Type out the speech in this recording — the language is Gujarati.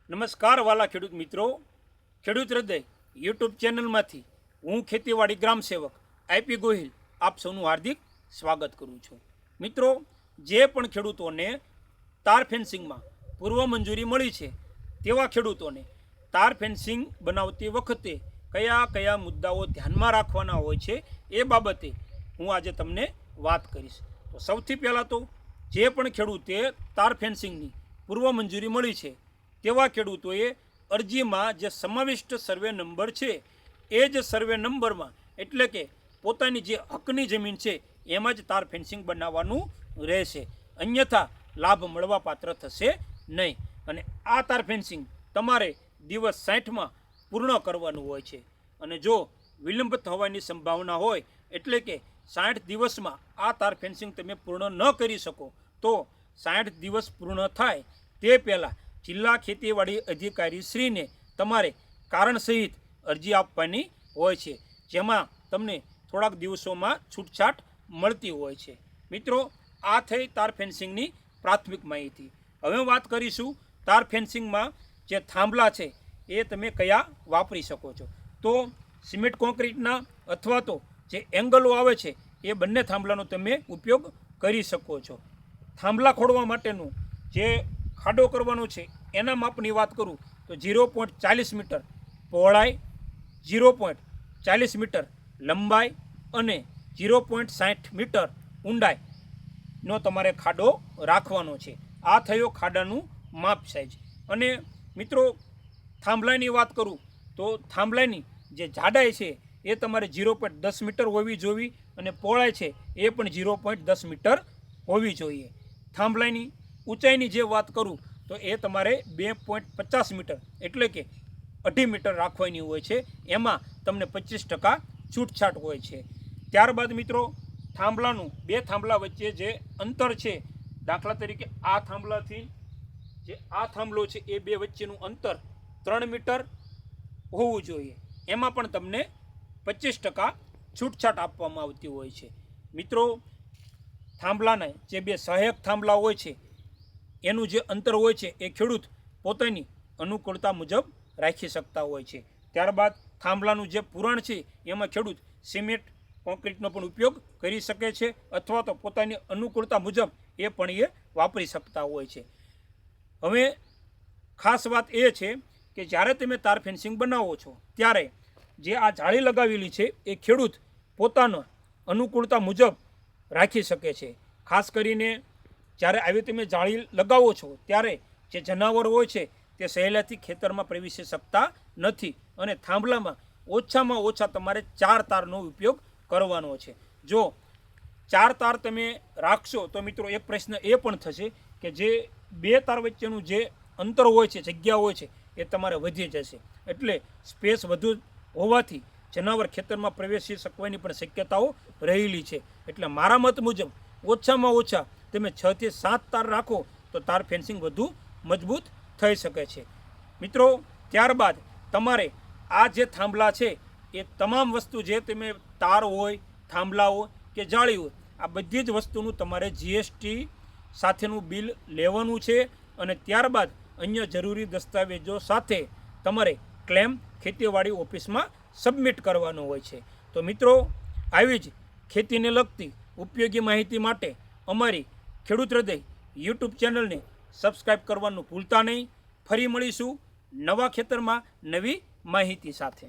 નમસ્કાર વાલા ખેડૂત મિત્રો, ખેડૂત હૃદય યુટ્યુબ ચેનલમાંથી હું ખેતીવાડી ગ્રામ સેવક આઈપી ગોહિલ આપ સૌનું હાર્દિક સ્વાગત કરું છું। મિત્રો, જે પણ ખેડૂતોને તાર ફેન્સિંગમાં પૂર્વ મંજૂરી મળી છે તેવા ખેડૂતોને તાર ફેન્સિંગ બનાવતી વખતે કયા કયા મુદ્દાઓ ધ્યાનમાં રાખવાના હોય છે એ બાબતે હું આજે તમને વાત કરીશ। તો સૌથી પહેલાં તો જે પણ ખેડૂતે તાર ફેન્સિંગની પૂર્વ મંજૂરી મળી છે તેવા ખેડૂતોએ અરજીમાં જે સમાવિષ્ટ સર્વે નંબર છે એ જ સર્વે નંબરમાં એટલે કે પોતાની જે હકની જમીન છે એમાં જ તાર ફેન્સિંગ બનાવવાનું રહેશે, અન્યથા લાભ મળવા પાત્ર થશે નહીં। અને આ તાર ફેન્સિંગ તમારે દિવસ 60માં પૂર્ણ કરવાનું હોય છે અને જો વિલંબ થવાની સંભાવના હોય એટલે કે 60 દિવસમાં આ તાર ફેન્સિંગ તમે પૂર્ણ ન કરી શકો તો 60 દિવસ પૂર્ણ થાય તે પહેલાં જિલ્લા ખેતીવાડી અધિકારી શ્રીને તમારે કારણ સહિત અરજી આપવાની હોય છે, જેમાં તમને થોડાક દિવસોમાં છૂટછાટ મળતી હોય છે। મિત્રો, આ થઈ તાર ફેન્સિંગની પ્રાથમિક માહિતી। હવે વાત કરીશું તાર ફેન્સિંગમાં જે થાંભલા છે એ તમે કયા વાપરી શકો છો। તો સિમેન્ટ કોન્ક્રીટના અથવા તો જે એંગલો આવે છે એ બંને થાંભલાનો તમે ઉપયોગ કરી શકો છો। થાંભલા ખોડવા માટેનું જે ખાડો કરવાનો છે એના માપની વાત કરું તો 0.40 મીટર પહોળાઈ, 0.40 મીટર લંબાઈ અને 0.60 મીટર ઊંડાઈનો તમારે ખાડો રાખવાનો છે। આ થયો ખાડાનું માપ સાઇઝ। અને મિત્રો, થાંભલાની વાત કરું તો થાંભલાની જે જાડાઈ છે એ તમારે 0.10 મીટર હોવી જોઈએ અને પહોળાઈ છે એ પણ 0.10 મીટર હોવી જોઈએ। થાંભલાની ઊંચાઈની જે વાત કરું તો એ તમારે 2.50 મીટર એટલે કે 2.5 મીટર રાખવાની હોય છે, એમાં તમને 25% છૂટછાટ હોય છે। ત્યારબાદ મિત્રો, થાંભલાનું બે થાંભલા વચ્ચે જે અંતર છે, દાખલા તરીકે આ થાંભલાથી જે આ થાંભલો છે એ બે વચ્ચેનું અંતર 3 મીટર હોવું જોઈએ, એમાં પણ તમને 25% છૂટછાટ આપવામાં આવતી હોય છે। મિત્રો, થાંભલાના જે બે સહાયક થાંભલા હોય છે એનું જે અંતર હોય છે એ ખેડૂત પોતાની અનુકૂળતા મુજબ રાખી શકતા હોય છે। ત્યારબાદ થાંભલાનું જે પુરાણ છે એમાં ખેડૂત સિમેન્ટ કોન્ક્રીટનો પણ ઉપયોગ કરી શકે છે અથવા તો પોતાની અનુકૂળતા મુજબ એ પણ એ વાપરી શકતા હોય છે। હવે ખાસ વાત એ છે કે જ્યારે તમે તાર ફેન્સિંગ બનાવો છો ત્યારે જે આ જાળી લગાવેલી છે એ ખેડૂત પોતાના અનુકૂળતા મુજબ રાખી શકે છે। ખાસ કરીને જ્યારે આવી તમે જાળી લગાવો છો ત્યારે જે જનાવર હોય છે તે સહેલાઈથી ખેતરમાં પ્રવેશી શકતા નથી અને થાંભલામાં ઓછામાં ઓછા તમારે 4 તારનો ઉપયોગ કરવાનો છે। જો 4 તાર તમે રાખશો તો મિત્રો એક પ્રશ્ન એ પણ થશે કે જે બે તાર વચ્ચેનું જે અંતર હોય છે, જગ્યા હોય છે એ તમારે વધી જશે, એટલે સ્પેસ વધુ હોવાથી જનાવર ખેતરમાં પ્રવેશી શકવાની પણ શક્યતાઓ રહેલી છે। એટલે મારા મત મુજબ ઓછામાં ઓછા તમે 6 થી 7 તાર રાખો તો તાર ફેન્સિંગ વધુ મજબૂત થઈ શકે છે। મિત્રો, ત્યારબાદ તમારે આ જે થાંભલા છે એ તમામ વસ્તુ જે તમે તાર હોય, થાંભલા હોય કે જાળી હોય, આ બધી જ વસ્તુનું તમારે જીએસટી સાથેનું બિલ લેવાનું છે અને ત્યારબાદ અન્ય જરૂરી દસ્તાવેજો સાથે તમારે ક્લેમ ખેતીવાડી ઓફિસમાં સબમિટ કરવાનો હોય છે। તો મિત્રો, આવી જ ખેતીને લગતી ઉપયોગી માહિતી માટે અમારી ખેડૂત હૃદય યુટ્યુબ ચેનલને સબસ્ક્રાઈબ કરવાનું ભૂલતા નહીં। ફરી મળીશું નવા ખેતરમાં નવી માહિતી સાથે।